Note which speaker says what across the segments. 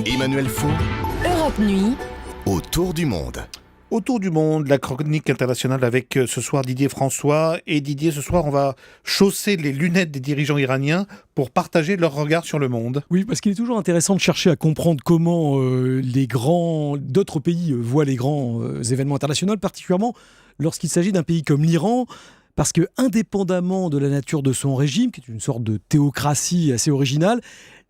Speaker 1: Emmanuel Faux,
Speaker 2: Europe Nuit,
Speaker 1: autour du monde.
Speaker 3: Autour du monde, la chronique internationale avec ce soir Didier François. Et Didier, ce soir, on va chausser les lunettes des dirigeants iraniens pour partager leur regard sur le monde.
Speaker 4: Oui, parce qu'il est toujours intéressant de chercher à comprendre comment d'autres pays voient les grands événements internationaux, particulièrement lorsqu'il s'agit d'un pays comme l'Iran. Parce que, indépendamment de la nature de son régime, qui est une sorte de théocratie assez originale,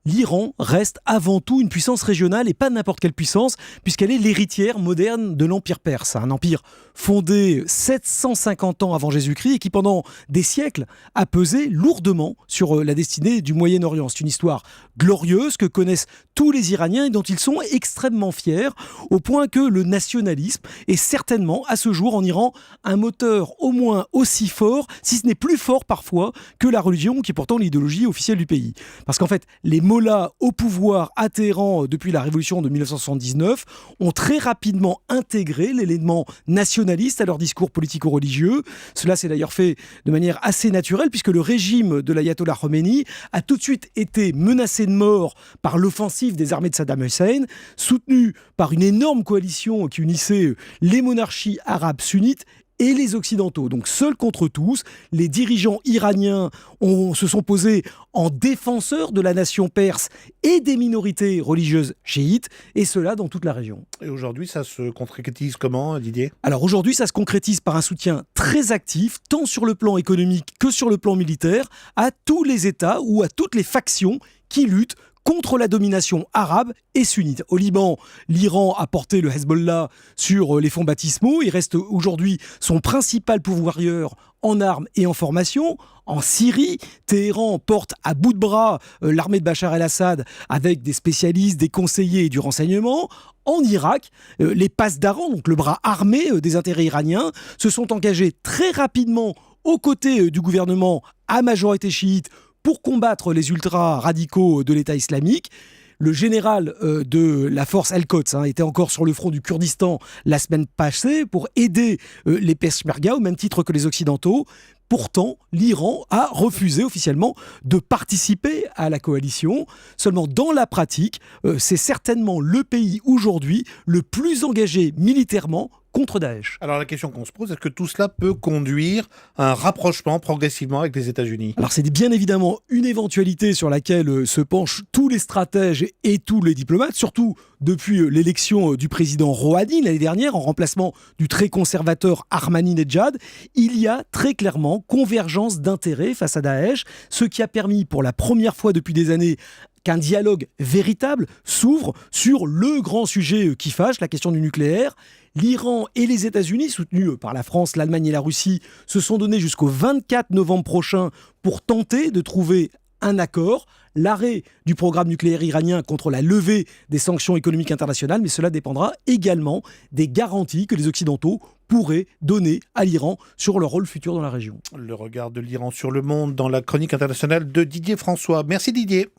Speaker 4: l'Iran reste avant tout une puissance régionale et pas n'importe quelle puissance, puisqu'elle est l'héritière moderne de l'Empire perse. Un empire fondé 750 ans avant Jésus-Christ et qui, pendant des siècles, a pesé lourdement sur la destinée du Moyen-Orient. C'est une histoire glorieuse que connaissent tous les Iraniens et dont ils sont extrêmement fiers, au point que le nationalisme est certainement, à ce jour en Iran, un moteur au moins aussi fort, si ce n'est plus fort parfois, que la religion, qui est pourtant l'idéologie officielle du pays. Parce qu'en fait, les mollahs au pouvoir à Téhéran depuis la révolution de 1979 ont très rapidement intégré l'élément nationaliste à leur discours politico-religieux. Cela s'est d'ailleurs fait de manière assez naturelle puisque le régime de l'ayatollah Khomeini a tout de suite été menacé de mort par l'offensive des armées de Saddam Hussein, soutenue par une énorme coalition qui unissait les monarchies arabes sunnites et les Occidentaux. Donc seuls contre tous, les dirigeants iraniens se sont posés en défenseurs de la nation perse et des minorités religieuses chiites, et cela dans toute la région.
Speaker 3: Et aujourd'hui, ça se concrétise comment, Didier ?
Speaker 4: Alors aujourd'hui, ça se concrétise par un soutien très actif, tant sur le plan économique que sur le plan militaire, à tous les États ou à toutes les factions qui luttent contre la domination arabe et sunnite. Au Liban, l'Iran a porté le Hezbollah sur les fonds baptismaux. Il reste aujourd'hui son principal pourvoyeur en armes et en formation. En Syrie, Téhéran porte à bout de bras l'armée de Bachar el-Assad avec des spécialistes, des conseillers et du renseignement. En Irak, les Pasdaran, donc le bras armé des intérêts iraniens, se sont engagés très rapidement aux côtés du gouvernement à majorité chiite pour combattre les ultra-radicaux de l'État islamique. Le général de la force Al-Quds était encore sur le front du Kurdistan la semaine passée pour aider les Peshmerga au même titre que les Occidentaux. Pourtant, l'Iran a refusé officiellement de participer à la coalition. Seulement, dans la pratique, c'est certainement le pays aujourd'hui le plus engagé militairement contre Daesh.
Speaker 3: Alors la question qu'on se pose, est-ce que tout cela peut conduire à un rapprochement progressivement avec les États-Unis ?
Speaker 4: Alors c'est bien évidemment une éventualité sur laquelle se penchent tous les stratèges et tous les diplomates, surtout depuis l'élection du président Rouhani l'année dernière, en remplacement du très conservateur Ahmadinejad. Il y a très clairement convergence d'intérêts face à Daesh, ce qui a permis pour la première fois depuis des années qu'un dialogue véritable s'ouvre sur le grand sujet qui fâche, la question du nucléaire. L'Iran et les États-Unis, soutenus par la France, l'Allemagne et la Russie, se sont donnés jusqu'au 24 novembre prochain pour tenter de trouver un accord, l'arrêt du programme nucléaire iranien contre la levée des sanctions économiques internationales, mais cela dépendra également des garanties que les Occidentaux pourraient donner à l'Iran sur leur rôle futur dans la région.
Speaker 3: Le regard de l'Iran sur le monde dans la chronique internationale de Didier François. Merci Didier.